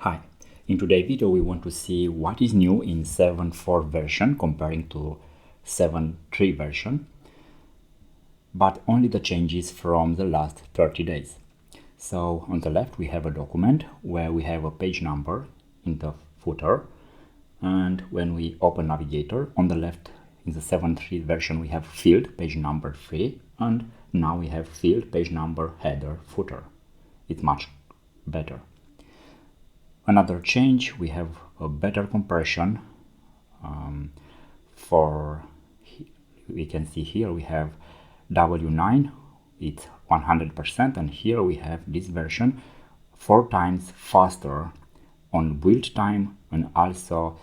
Hi, in today's video we want to see what is new in 7.4 version comparing to 7.3 version, but only the changes from the last 30 days. So on the left we have a document where we have a page number in the footer, and when we open Navigator on the left in the 7.3 version we have field page number 3, and now we have field page number header footer. It's much better. Another change, we have a better compression. We can see here we have W9, it's 100%, and here we have this version 4 times faster on build time and also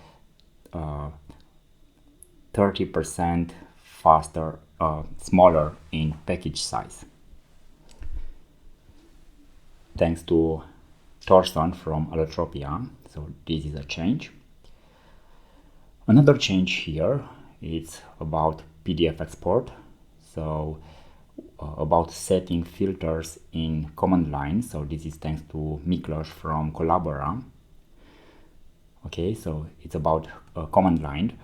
30% faster, smaller in package size. Thanks to Thorsten from Allotropia, so this is a change. Another change here is about PDF export, so about setting filters in command line. So this is thanks to Miklos from Collabora. Okay, so it's about a command line.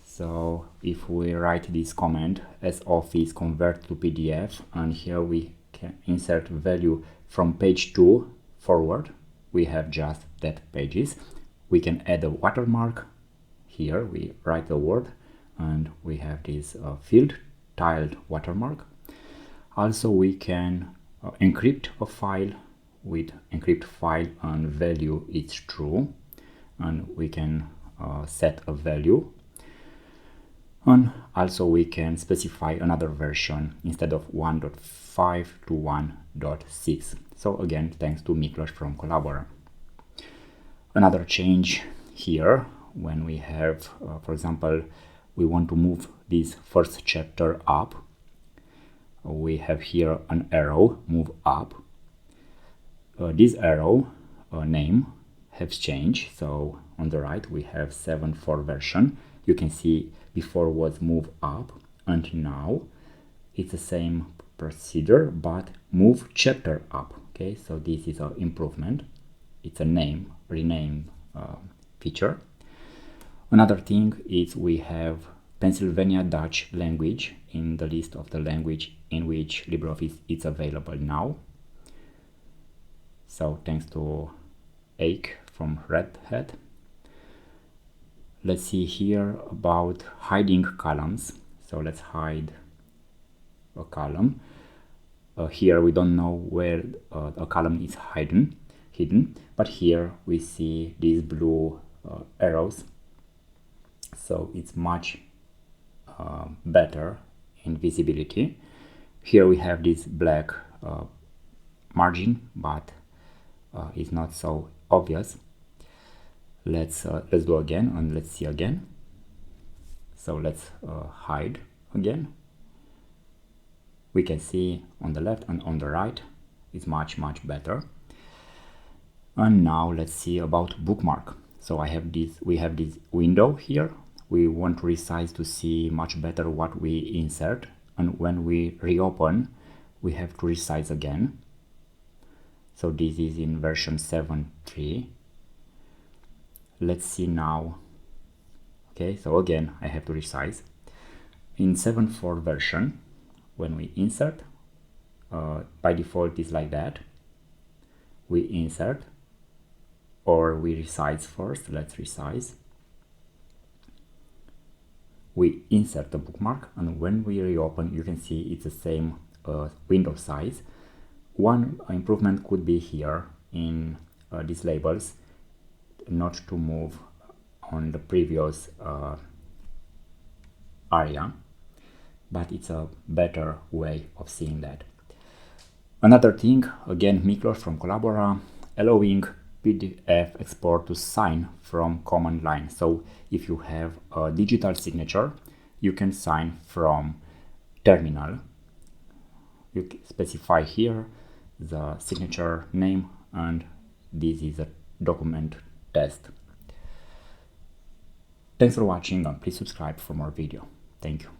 So if we write this command as office convert to PDF, and here we can insert value from page 2 forward, we have just that pages. We can add a watermark. Here we write the word and we have this field tiled watermark. Also we can encrypt a file with encrypt file and value is true, and we can set a value. And also we can specify another version instead of 1.5 to 1.6. So again, thanks to Miklos from Collabora. Another change here, when we have, for example, we want to move this first chapter up, we have here an arrow, move up. This arrow name has changed. So on the right we have 7.4 version. You can see before was move up, and now it's the same procedure but move chapter up. Okay, so this is an improvement. It's a rename feature. Another thing is we have Pennsylvania Dutch language in the list of the language in which LibreOffice is available now. So thanks to Ake from Red Hat. Let's see here about hiding columns. So let's hide a column. Here we don't know where a column is hidden, but here we see these blue arrows. So it's much better in visibility. Here we have this black margin, but it's not so obvious. Let's do again and let's see again. So let's hide again. We can see on the left and on the right is much better. And now let's see about bookmark. So we have this window here. We want to resize to see much better what we insert, and when we reopen we have to resize again. So this is in version 7.3. Let's see now. Okay, so again I have to resize. In 7.4 version, when we insert, by default is like that. We insert or we resize first. Let's resize. We insert the bookmark, and when we reopen you can see it's the same window size. One improvement could be here in these labels, not to move on the previous area, but it's a better way of seeing that. Another thing, again Miklos from Collabora, allowing PDF export to sign from command line. So if you have a digital signature, you can sign from terminal. You specify here the signature name, and this is a document test. Thanks for watching, and please subscribe for more video. Thank you.